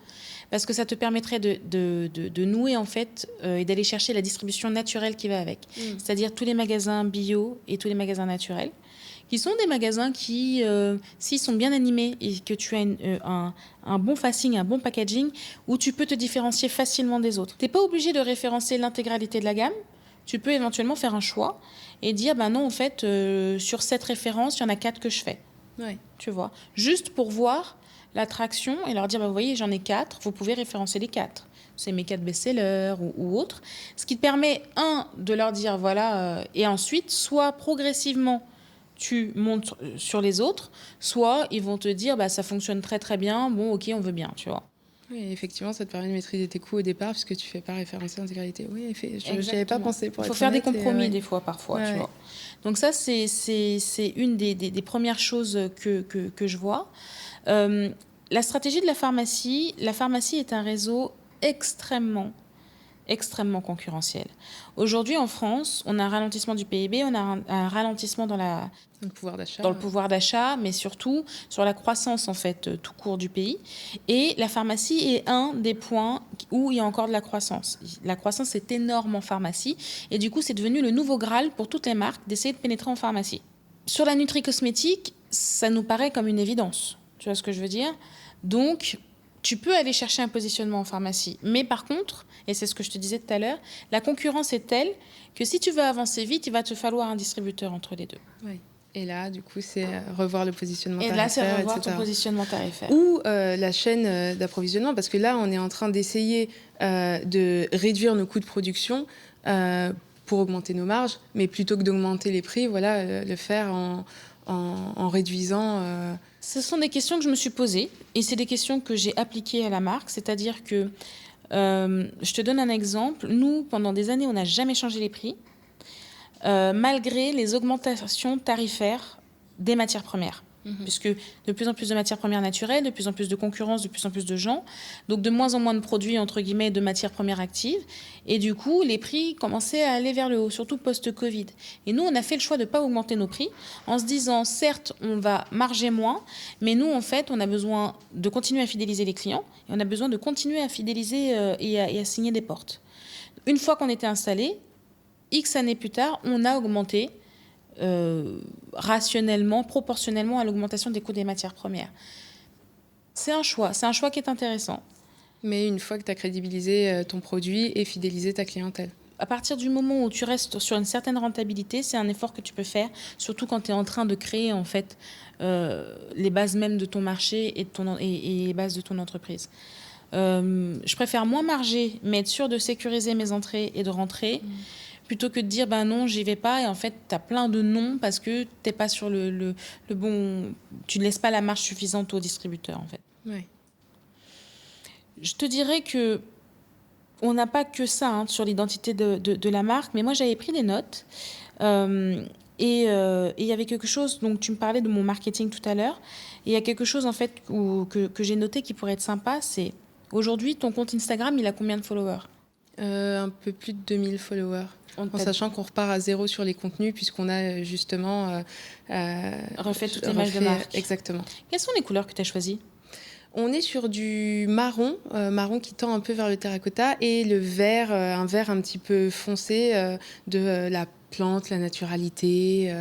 S2: parce que ça te permettrait de nouer en fait et d'aller chercher la distribution naturelle qui va avec. C'est-à-dire tous les magasins bio et tous les magasins naturels, qui sont des magasins qui, s'ils sont bien animés et que tu as un bon facing, un bon packaging, où tu peux te différencier facilement des autres. Tu n'es pas obligé de référencer l'intégralité de la gamme. Tu peux éventuellement faire un choix et dire, ben non, en fait, sur cette référence, il y en a 4 que je fais.
S3: Ouais.
S2: Tu vois, juste pour voir l'attraction et leur dire, bah, vous voyez, j'en ai 4, vous pouvez référencer les 4. C'est mes 4 best-sellers ou autres. Ce qui te permet, de leur dire, voilà, et ensuite, soit progressivement, tu montes sur les autres, soit ils vont te dire, bah, ça fonctionne très très bien, bon, ok, on veut bien, tu vois.
S3: Oui, effectivement, ça te permet de maîtriser tes coûts au départ, puisque tu ne fais pas référencer l'intégralité. Oui, je n'y avais pas
S2: Exactement.
S3: pensé.
S2: Il faut faire des compromis
S3: ouais.
S2: des fois, parfois,
S3: Ouais,
S2: tu
S3: ouais.
S2: vois. Donc ça, c'est une des premières choses que je vois. La stratégie de la pharmacie est un réseau extrêmement concurrentiel. Aujourd'hui, en France, on a un ralentissement du PIB, on a un ralentissement dans
S3: Le pouvoir d'achat.
S2: le pouvoir d'achat, mais surtout sur la croissance en fait tout court du pays. Et la pharmacie est un des points où il y a encore de la croissance. La croissance est énorme en pharmacie et du coup c'est devenu le nouveau Graal pour toutes les marques d'essayer de pénétrer en pharmacie. Sur la nutri-cosmétique, ça nous paraît comme une évidence. Tu vois ce que je veux dire? Donc tu peux aller chercher un positionnement en pharmacie. Mais par contre, et c'est ce que je te disais tout à l'heure, la concurrence est telle que si tu veux avancer vite, il va te falloir un distributeur entre les deux.
S3: Ouais. Et là, du coup, c'est revoir le positionnement
S2: Et
S3: tarifaire,
S2: là, c'est revoir
S3: etc.
S2: ton positionnement tarifaire.
S3: Ou la chaîne d'approvisionnement, parce que là, on est en train d'essayer de réduire nos coûts de production pour augmenter nos marges, mais plutôt que d'augmenter les prix, voilà, le faire en réduisant...
S2: Ce sont des questions que je me suis posées et c'est des questions que j'ai appliquées à la marque. C'est-à-dire que, je te donne un exemple, nous, pendant des années, on n'a jamais changé les prix, malgré les augmentations tarifaires des matières premières. Puisque de plus en plus de matières premières naturelles, de plus en plus de concurrence, de plus en plus de gens, donc de moins en moins de produits, entre guillemets, de matières premières actives. Et du coup, les prix commençaient à aller vers le haut, surtout post-Covid. Et nous, on a fait le choix de ne pas augmenter nos prix, en se disant, certes, on va marger moins, mais nous, en fait, on a besoin de continuer à fidéliser les clients, et on a besoin de continuer à fidéliser et à signer des portes. Une fois qu'on était installé, X années plus tard, on a augmenté rationnellement, proportionnellement à l'augmentation des coûts des matières premières. C'est un choix qui est intéressant.
S3: Mais une fois que tu as crédibilisé ton produit et fidélisé ta clientèle.
S2: À partir du moment où tu restes sur une certaine rentabilité, c'est un effort que tu peux faire, surtout quand tu es en train de créer en fait les bases même de ton marché et les bases de ton entreprise. Je préfère moins marger, mais être sûr de sécuriser mes entrées et de rentrer, plutôt que de dire ben non, j'y vais pas, et en fait tu as plein de non parce que tu n'es pas sur le bon, tu ne laisses pas la marge suffisante au distributeur en fait.
S3: Ouais.
S2: Je te dirais que on n'a pas que ça sur l'identité de la marque, mais moi j'avais pris des notes et il y avait quelque chose, donc tu me parlais de mon marketing tout à l'heure, et il y a quelque chose en fait que j'ai noté qui pourrait être sympa, c'est aujourd'hui ton compte Instagram, il a combien de followers?
S3: Un peu plus de 2000 followers. En sachant qu'on repart à zéro sur les contenus, puisqu'on a justement
S2: refait toute l'image de marque.
S3: Exactement.
S2: Quelles sont les couleurs que tu as choisies?
S3: On est sur du marron, marron qui tend un peu vers le terracotta, et le vert, un vert un petit peu foncé de la plante, la naturalité,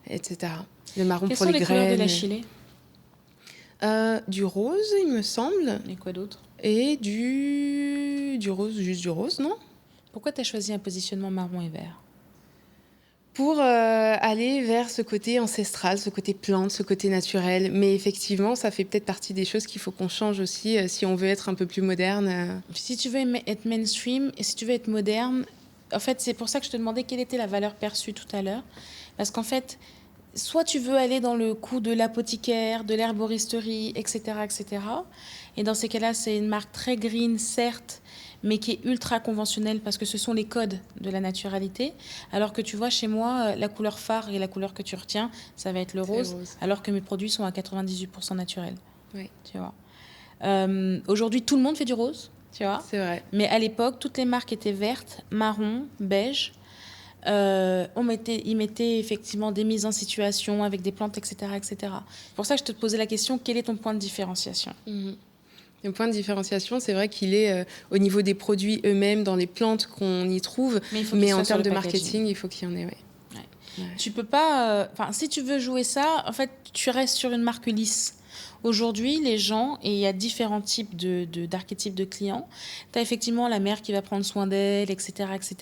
S3: etc. Le marron
S2: Quelles
S3: pour
S2: sont
S3: les
S2: les
S3: graines.
S2: couleurs de la Chilée?
S3: Du rose, il me semble.
S2: Et quoi d'autre?
S3: Et du rose, juste du rose, non?
S2: Pourquoi tu as choisi un positionnement marron et vert?
S3: Pour aller vers ce côté ancestral, ce côté plante, ce côté naturel. Mais effectivement, ça fait peut-être partie des choses qu'il faut qu'on change aussi si on veut être un peu plus moderne.
S2: Si tu veux être mainstream et si tu veux être moderne, en fait, c'est pour ça que je te demandais quelle était la valeur perçue tout à l'heure. Parce qu'en fait, soit tu veux aller dans le coup de l'apothicaire, de l'herboristerie, etc., etc. Et dans ces cas-là, c'est une marque très green, certes, mais qui est ultra conventionnelle parce que ce sont les codes de la naturalité. Alors que tu vois, chez moi, la couleur phare et la couleur que tu retiens, ça va être le rose, alors que mes produits sont à 98% naturels.
S3: Oui.
S2: Tu vois. Aujourd'hui, tout le monde fait du rose, tu vois.
S3: C'est vrai.
S2: Mais à l'époque, toutes les marques étaient vertes, marron, beige. Ils mettaient effectivement des mises en situation avec des plantes, etc., etc. C'est pour ça que je te posais la question, quel est ton point de différenciation?
S3: Le point de différenciation, c'est vrai qu'il est au niveau des produits eux-mêmes, dans les plantes qu'on y trouve, mais en termes de marketing, il faut qu'il y en ait. Ouais.
S2: Tu peux pas... si tu veux jouer ça, en fait, tu restes sur une marque lisse. Aujourd'hui, les gens, et il y a différents types d'archétypes de clients, tu as effectivement la mère qui va prendre soin d'elle, etc., etc.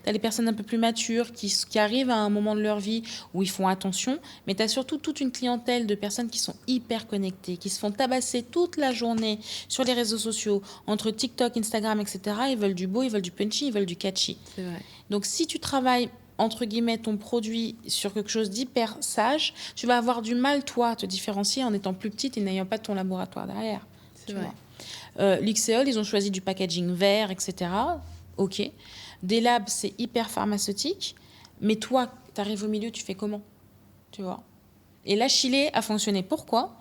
S2: Tu as les personnes un peu plus matures qui arrivent à un moment de leur vie où ils font attention, mais tu as surtout toute une clientèle de personnes qui sont hyper connectées, qui se font tabasser toute la journée sur les réseaux sociaux, entre TikTok, Instagram, etc. Ils veulent du beau, ils veulent du punchy, ils veulent du catchy.
S3: C'est vrai.
S2: Donc si tu travailles entre guillemets, ton produit sur quelque chose d'hyper sage, tu vas avoir du mal, toi, à te différencier en étant plus petite et n'ayant pas ton laboratoire derrière.
S3: C'est vrai.
S2: L'Ixéol, ils ont choisi du packaging vert, etc. OK. Des labs, c'est hyper pharmaceutique. Mais toi, tu arrives au milieu, tu fais comment? Tu vois. Et la Chilée a fonctionné. Pourquoi?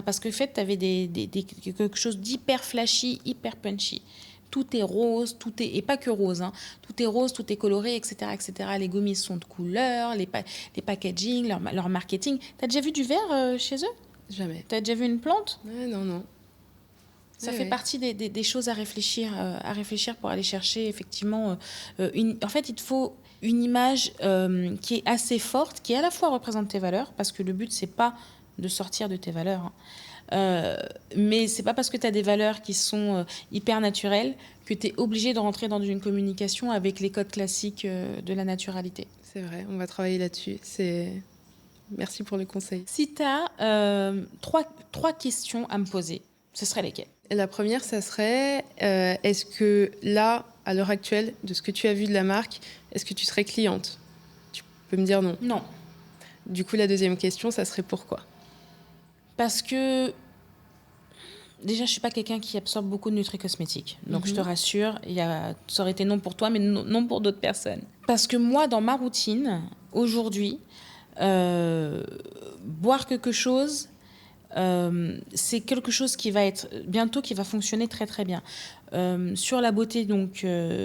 S2: Parce que, en fait, tu avais quelque chose d'hyper flashy, hyper punchy. Tout est rose, et pas que rose, tout est rose, tout est coloré, etc., etc. Les gommis sont de couleur, les packaging, leur marketing. T'as déjà vu du vert chez eux?
S3: Jamais.
S2: T'as déjà vu une plante?
S3: Non.
S2: Ça fait partie des choses à réfléchir pour aller chercher effectivement. En fait, il te faut une image qui est assez forte, qui à la fois représente tes valeurs, parce que le but c'est pas de sortir de tes valeurs. Mais c'est pas parce que tu as des valeurs qui sont hyper naturelles que tu es obligé de rentrer dans une communication avec les codes classiques de la naturalité.
S3: C'est vrai, on va travailler là-dessus. Merci pour le conseil.
S2: Si tu as trois questions à me poser, ce seraient lesquelles?
S3: La première, ça serait est-ce que là, à l'heure actuelle, de ce que tu as vu de la marque, est-ce que tu serais cliente? Tu peux me dire non.
S2: Non.
S3: Du coup, la deuxième question, ça serait pourquoi?
S2: Parce que déjà, je suis pas quelqu'un qui absorbe beaucoup de nutri-cosmétiques. Donc, je te rassure, ça aurait été non pour toi, mais non pour d'autres personnes. Parce que moi, dans ma routine, aujourd'hui, boire quelque chose, c'est quelque chose qui va être bientôt, qui va fonctionner très très bien. Sur la beauté, donc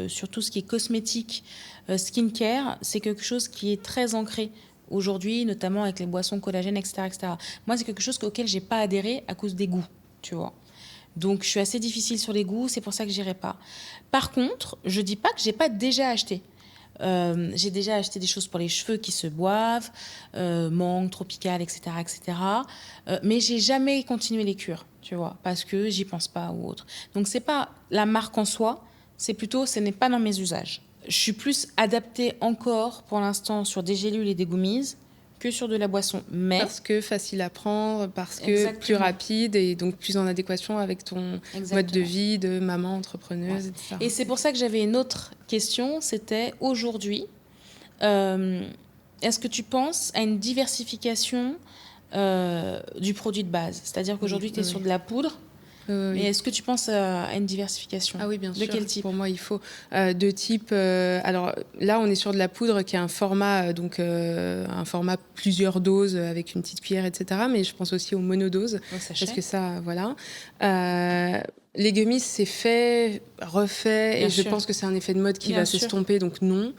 S2: sur tout ce qui est cosmétique, skincare, c'est quelque chose qui est très ancré aujourd'hui, notamment avec les boissons collagènes, etc., etc. Moi, c'est quelque chose auquel j'ai pas adhéré à cause des goûts, tu vois. Donc, je suis assez difficile sur les goûts, c'est pour ça que j'irai pas. Par contre, je dis pas que j'ai pas déjà acheté. J'ai déjà acheté des choses pour les cheveux qui se boivent, mangue, tropical, etc., etc. Mais j'ai jamais continué les cures, tu vois, parce que j'y pense pas ou autre. Donc, c'est pas la marque en soi, c'est plutôt, ce n'est pas dans mes usages. Je suis plus adaptée encore pour l'instant sur des gélules et des gummies que sur de la boisson. Mais
S3: parce que facile à prendre, parce que plus rapide et donc plus en adéquation avec ton mode de vie de maman entrepreneuse, etc.
S2: Et c'est pour ça que j'avais une autre question, c'était aujourd'hui, est-ce que tu penses à une diversification du produit de base. C'est-à-dire qu'aujourd'hui, tu es sur de la poudre. Mais est-ce que tu penses à une diversification?
S3: Ah oui, bien sûr.
S2: De quel type?
S3: Pour moi, il faut deux types. Alors là, on est sur de la poudre qui a un format, un format plusieurs doses avec une petite cuillère, etc. Mais je pense aussi aux monodoses. Parce que ça, voilà. Les gummies, c'est fait, refait,
S2: Bien
S3: et
S2: sûr.
S3: je pense que c'est un effet de mode qui
S2: Bien
S3: va
S2: sûr.
S3: s'estomper, donc non.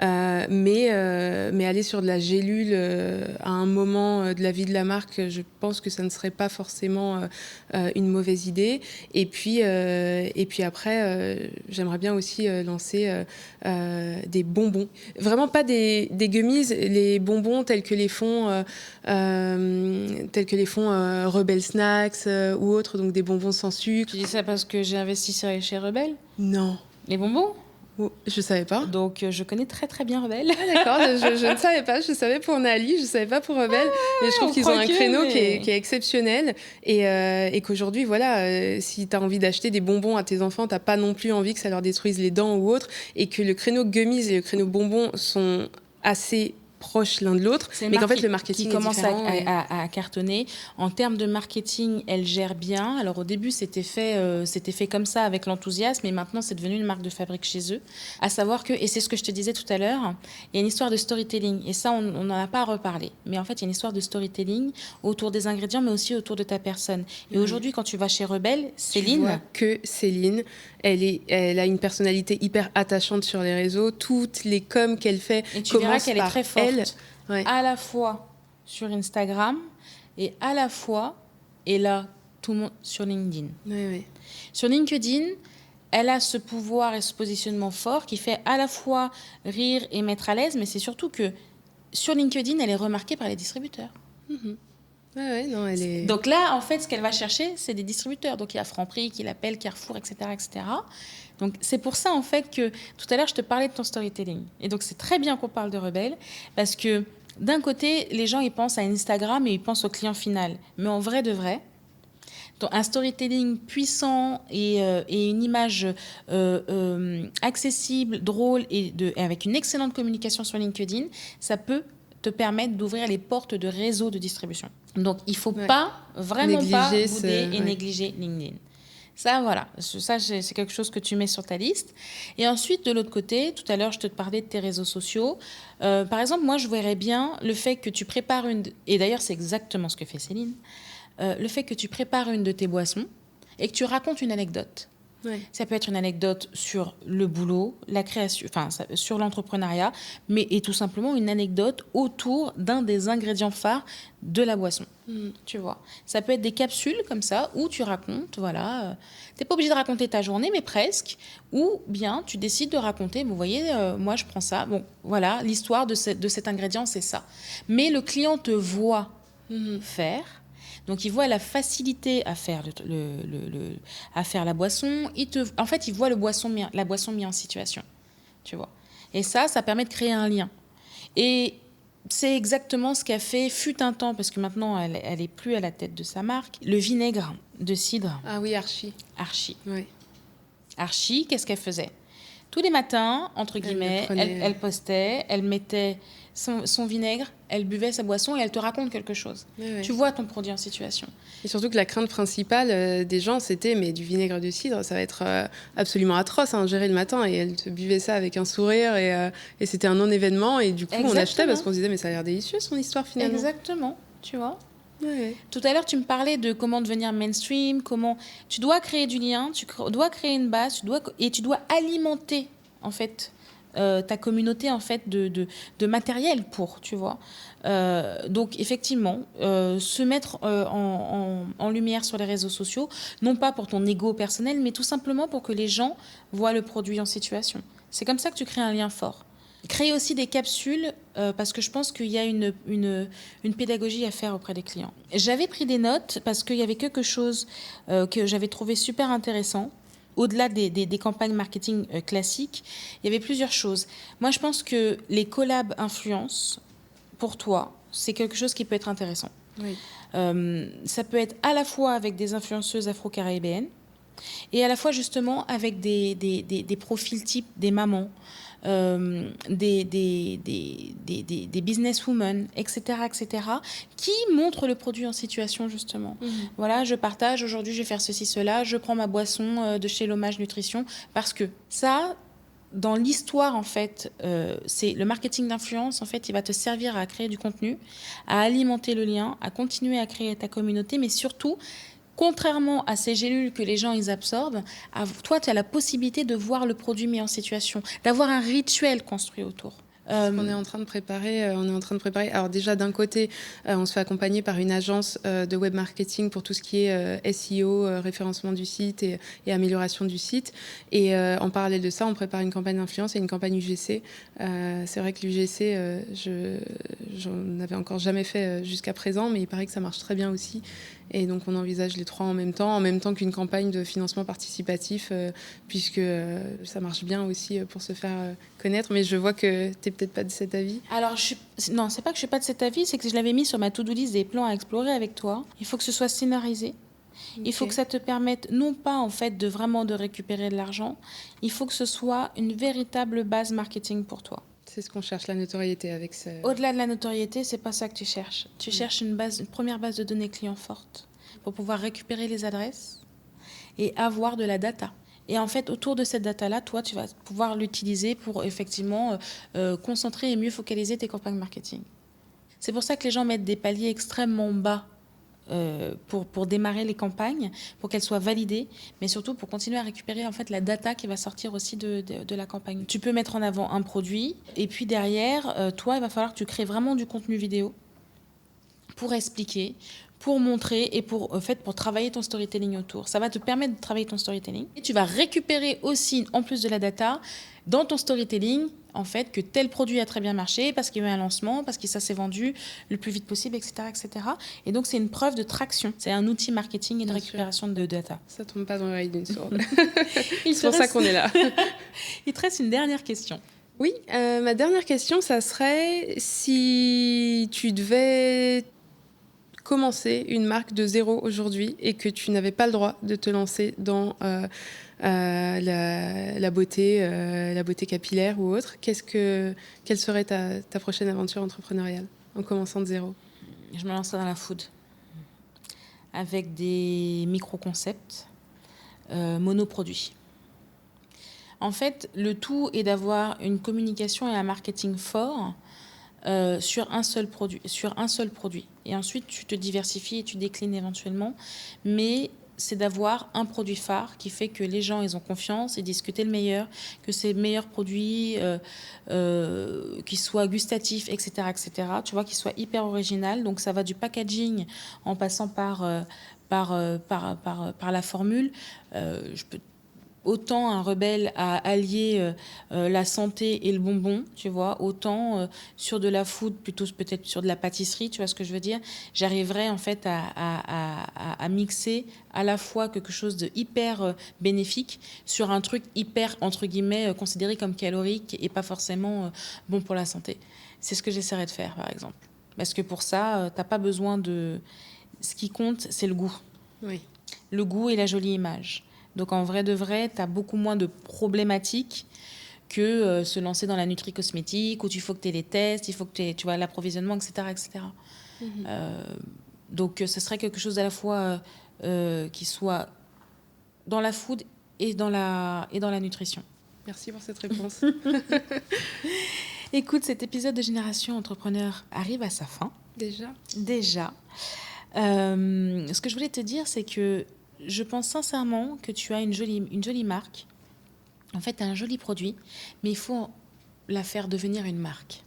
S3: Mais aller sur de la gélule à un moment de la vie de la marque, je pense que ça ne serait pas forcément une mauvaise idée. Et puis après, j'aimerais bien aussi lancer des bonbons. Vraiment pas des gummies, les bonbons tels que les font Rebel Snacks ou autres, donc des bonbons sans sucre.
S2: Tu dis ça parce que j'ai investi chez Rebelle?
S3: Non.
S2: Les bonbons?
S3: Oh, je savais pas.
S2: Donc, je connais très très bien Rebelle.
S3: Ah, d'accord, je ne savais pas. Je savais pour Nali, je ne savais pas pour Rebelle. Mais je trouve qu'ils ont un créneau qui est exceptionnel. Et qu'aujourd'hui, voilà, si tu as envie d'acheter des bonbons à tes enfants, tu n'as pas non plus envie que ça leur détruise les dents ou autre. Et que le créneau gummies et le créneau bonbons sont assez proches l'un de l'autre, mais qu'en fait le marketing
S2: qui commence
S3: à
S2: à cartonner. En termes de marketing, elle gère bien. Alors au début, c'était fait comme ça avec l'enthousiasme, et maintenant c'est devenu une marque de fabrique chez eux. À savoir que, et c'est ce que je te disais tout à l'heure, il y a une histoire de storytelling, et ça on n'en a pas reparlé. Mais en fait, il y a une histoire de storytelling autour des ingrédients, mais aussi autour de ta personne. Et aujourd'hui, quand tu vas chez Rebelle, Céline,
S3: tu vois que Céline, elle a une personnalité hyper attachante sur les réseaux. Toutes les coms qu'elle fait,
S2: et tu verras qu'elle est très forte.
S3: Ouais.
S2: À la fois sur Instagram et à la fois, et là, tout le monde sur LinkedIn.
S3: Ouais.
S2: Sur LinkedIn, elle a ce pouvoir et ce positionnement fort qui fait à la fois rire et mettre à l'aise, mais c'est surtout que sur LinkedIn, elle est remarquée par les distributeurs.
S3: Non, elle est...
S2: Donc là, en fait, ce qu'elle va chercher, c'est des distributeurs. Donc il y a Franprix qui l'appelle, Carrefour, etc., etc. Donc c'est pour ça, en fait, que tout à l'heure, je te parlais de ton storytelling. Et donc c'est très bien qu'on parle de Rebelle, parce que d'un côté, les gens, ils pensent à Instagram et ils pensent au client final. Mais en vrai de vrai, un storytelling puissant et une image accessible, drôle et avec une excellente communication sur LinkedIn, ça peut te permettre d'ouvrir les portes de réseaux de distribution. Donc, il ne faut vraiment pas bouder et négliger LinkedIn. Ça, voilà. Ça, c'est quelque chose que tu mets sur ta liste. Et ensuite, de l'autre côté, tout à l'heure, je te parlais de tes réseaux sociaux. Par exemple, moi, je verrais bien le fait que tu prépares et d'ailleurs, c'est exactement ce que fait Céline, le fait que tu prépares une de tes boissons et que tu racontes une anecdote.
S3: Ouais.
S2: Ça peut être une anecdote sur le boulot, la création, sur l'entrepreneuriat, et tout simplement une anecdote autour d'un des ingrédients phares de la boisson. Tu vois. Ça peut être des capsules comme ça où tu racontes, voilà. T'es pas obligé de raconter ta journée, mais presque. Ou bien tu décides de raconter, vous voyez, moi je prends ça. Bon, voilà, l'histoire de cet ingrédient, c'est ça. Mais le client te voit faire. Donc, il voit la facilité à faire, à faire la boisson. En fait, il voit la boisson mise en situation. Tu vois. Et ça permet de créer un lien. Et c'est exactement ce qu'a fait fut un temps, parce que maintenant, elle n'est plus à la tête de sa marque, le vinaigre de cidre.
S3: Ah oui, Archie.
S2: Oui. Archie, qu'est-ce qu'elle faisait? Tous les matins, entre guillemets, elle postait, elle mettait son vinaigre, elle buvait sa boisson et elle te raconte quelque chose. Tu vois ton produit en situation.
S3: Et surtout que la crainte principale des gens, c'était mais du vinaigre de cidre, ça va être absolument atroce à ingérer le matin. Et elle te buvait ça avec un sourire et c'était un non-événement. Et du coup, on achetait parce qu'on se disait mais ça a l'air délicieux son histoire finalement.
S2: Exactement, tu vois.
S3: Ouais.
S2: Tout à l'heure, tu me parlais de comment devenir mainstream, comment tu dois créer du lien, tu dois créer une base, tu dois alimenter en fait ta communauté en fait de matériel pour, tu vois. Donc effectivement, se mettre en lumière sur les réseaux sociaux, non pas pour ton ego personnel, mais tout simplement pour que les gens voient le produit en situation. C'est comme ça que tu crées un lien fort. Créer aussi des capsules, parce que je pense qu'il y a une pédagogie à faire auprès des clients. J'avais pris des notes parce qu'il y avait quelque chose que j'avais trouvé super intéressant. Au-delà des campagnes marketing classiques, il y avait plusieurs choses. Moi, je pense que les collabs influence, pour toi, c'est quelque chose qui peut être intéressant.
S3: Oui.
S2: Ça peut être à la fois avec des influenceuses afro-caribéennes, Et à la fois, justement, avec des profils types, des mamans, des businesswomen, etc., qui montrent le produit en situation, justement. Voilà, je partage, aujourd'hui, je vais faire ceci, cela, je prends ma boisson de chez l'Hommage Nutrition, parce que ça, dans l'histoire, en fait, c'est le marketing d'influence, en fait, il va te servir à créer du contenu, à alimenter le lien, à continuer à créer ta communauté, mais surtout, contrairement à ces gélules que les gens ils absorbent, toi, tu as la possibilité de voir le produit mis en situation, d'avoir un rituel construit autour.
S3: On est en train de préparer. Alors déjà, d'un côté, on se fait accompagner par une agence de web marketing pour tout ce qui est SEO, référencement du site et amélioration du site. Et en parallèle de ça, on prépare une campagne d'influence et une campagne UGC. C'est vrai que l'UGC, j'en avais encore jamais fait jusqu'à présent, mais il paraît que ça marche très bien aussi. Et donc, on envisage les trois en même temps qu'une campagne de financement participatif, puisque ça marche bien aussi pour se faire connaître. Mais je vois que tu n'es peut-être pas de cet avis.
S2: Alors, non, c'est pas que je suis pas de cet avis, c'est que je l'avais mis sur ma to-do list des plans à explorer avec toi. Il faut que ce soit scénarisé. Okay. Il faut que ça te permette, non pas en fait de vraiment de récupérer de l'argent, il faut que ce soit une véritable base marketing pour toi.
S3: C'est ce qu'on cherche, la notoriété avec ça.
S2: Au-delà de la notoriété, c'est pas ça que tu cherches. Tu cherches une première base de données clients forte pour pouvoir récupérer les adresses et avoir de la data. Et en fait, autour de cette data-là, toi, tu vas pouvoir l'utiliser pour effectivement concentrer et mieux focaliser tes campagnes marketing. C'est pour ça que les gens mettent des paliers extrêmement bas pour démarrer les campagnes, pour qu'elles soient validées, mais surtout pour continuer à récupérer en fait la data qui va sortir aussi de la campagne. Tu peux mettre en avant un produit, et puis derrière, toi, il va falloir que tu crées vraiment du contenu vidéo pour expliquer, pour montrer et pour travailler ton storytelling autour. Ça va te permettre de travailler ton storytelling. Et tu vas récupérer aussi, en plus de la data, dans ton storytelling, en fait, que tel produit a très bien marché parce qu'il y a eu un lancement, parce que ça s'est vendu le plus vite possible, etc., etc. Et donc, c'est une preuve de traction. C'est un outil marketing et de récupération de data.
S3: Ça tombe pas dans l'oreille d'une sourde. C'est pour ça qu'on est là.
S2: Il te reste une dernière question.
S3: Oui, ma dernière question, ça serait si tu devais commencer une marque de zéro aujourd'hui et que tu n'avais pas le droit de te lancer dans la beauté capillaire ou autre, quelle serait ta prochaine aventure entrepreneuriale en commençant de zéro?
S2: Je me lancerai dans la food avec des micro-concepts monoproduits. En fait, le tout est d'avoir une communication et un marketing fort sur un seul produit. Et ensuite, tu te diversifies et tu déclines éventuellement. Mais c'est d'avoir un produit phare qui fait que les gens, ils ont confiance et disent que t'es le meilleur, que c'est le meilleur produit, qui soit gustatif, etc., etc. Tu vois, qui soit hyper original. Donc, ça va du packaging en passant par la formule. Je peux autant un rebelle à allier la santé et le bonbon, tu vois, autant sur de la food, plutôt peut-être sur de la pâtisserie, tu vois ce que je veux dire. J'arriverai en fait à mixer à la fois quelque chose de hyper bénéfique sur un truc hyper, entre guillemets, considéré comme calorique et pas forcément bon pour la santé. C'est ce que j'essaierai de faire, par exemple. Parce que pour ça, t'as pas besoin de... Ce qui compte, c'est le goût.
S3: Oui. Le
S2: goût et la jolie image. Donc, en vrai de vrai, tu as beaucoup moins de problématiques que se lancer dans la nutri-cosmétique où il faut que tu aies les tests, il faut que tu vois l'approvisionnement, etc. etc. Donc, ce serait quelque chose à la fois qui soit dans la food et dans la nutrition.
S3: Merci pour cette réponse.
S2: Écoute, cet épisode de Génération Entrepreneur arrive à sa fin. Déjà. Ce que je voulais te dire, c'est que je pense sincèrement que tu as une jolie marque. En fait, tu as un joli produit, mais il faut la faire devenir une marque.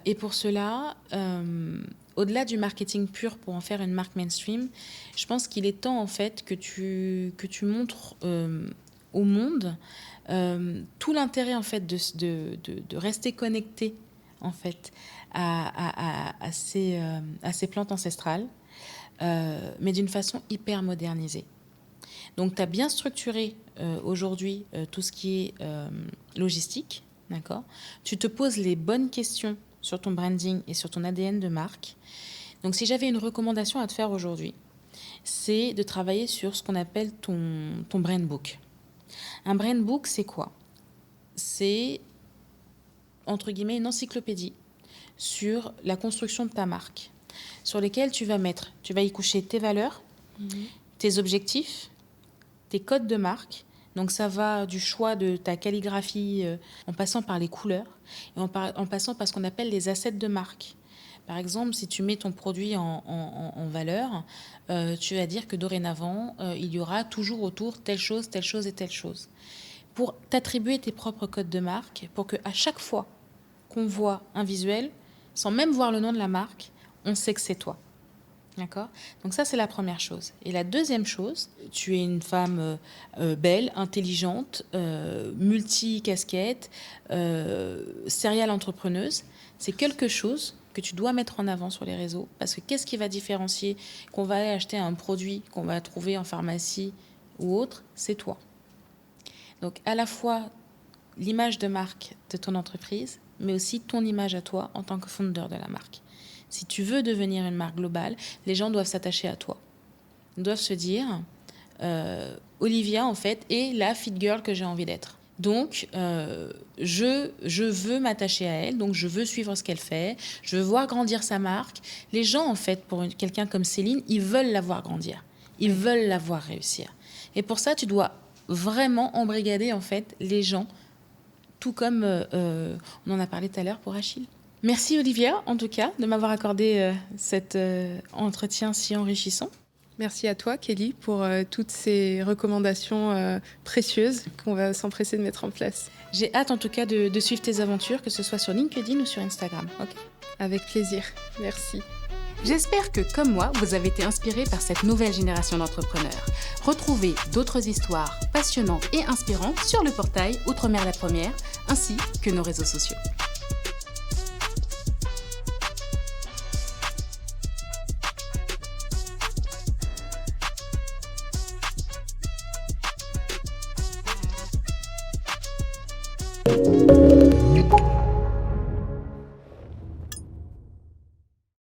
S2: Et pour cela, au-delà du marketing pur pour en faire une marque mainstream, je pense qu'il est temps en fait que tu montres au monde tout l'intérêt en fait de rester connecté en fait à ces plantes ancestrales. Mais d'une façon hyper modernisée. Donc, tu as bien structuré aujourd'hui tout ce qui est logistique, d'accord ? Tu te poses les bonnes questions sur ton branding et sur ton ADN de marque. Donc, si j'avais une recommandation à te faire aujourd'hui, c'est de travailler sur ce qu'on appelle ton brand book. Un brand book, c'est quoi? C'est, entre guillemets, une encyclopédie sur la construction de ta marque, sur lesquelles tu vas y coucher tes valeurs, tes objectifs, tes codes de marque. Donc ça va du choix de ta calligraphie en passant par les couleurs et en passant par ce qu'on appelle les assets de marque. Par exemple, si tu mets ton produit en valeur, tu vas dire que dorénavant, il y aura toujours autour telle chose et telle chose. Pour t'attribuer tes propres codes de marque, pour qu'à chaque fois qu'on voit un visuel, sans même voir le nom de la marque, on sait que c'est toi. D'accord ? Donc ça, c'est la première chose. Et la deuxième chose, tu es une femme belle, intelligente, multi-casquette, serial entrepreneuse. C'est quelque chose que tu dois mettre en avant sur les réseaux. Parce que qu'est-ce qui va différencier qu'on va aller acheter un produit qu'on va trouver en pharmacie ou autre ? C'est toi. Donc à la fois l'image de marque de ton entreprise, mais aussi ton image à toi en tant que fondeur de la marque. Si tu veux devenir une marque globale, les gens doivent s'attacher à toi. Ils doivent se dire, Olivia, en fait, est la fit girl que j'ai envie d'être. Donc, je veux m'attacher à elle, donc je veux suivre ce qu'elle fait, je veux voir grandir sa marque. Les gens, en fait, pour quelqu'un comme Céline, ils veulent la voir grandir. Ils veulent la voir réussir. Et pour ça, tu dois vraiment embrigader, en fait, les gens, tout comme on en a parlé tout à l'heure pour Achille. Merci Olivia, en tout cas, de m'avoir accordé cet entretien si enrichissant.
S3: Merci à toi, Kelly, pour toutes ces recommandations précieuses qu'on va s'empresser de mettre en place.
S2: J'ai hâte, en tout cas, de suivre tes aventures, que ce soit sur LinkedIn ou sur Instagram. Okay.
S3: Avec plaisir. Merci.
S1: J'espère que, comme moi, vous avez été inspirés par cette nouvelle génération d'entrepreneurs. Retrouvez d'autres histoires passionnantes et inspirantes sur le portail Outre-mer la Première, ainsi que nos réseaux sociaux.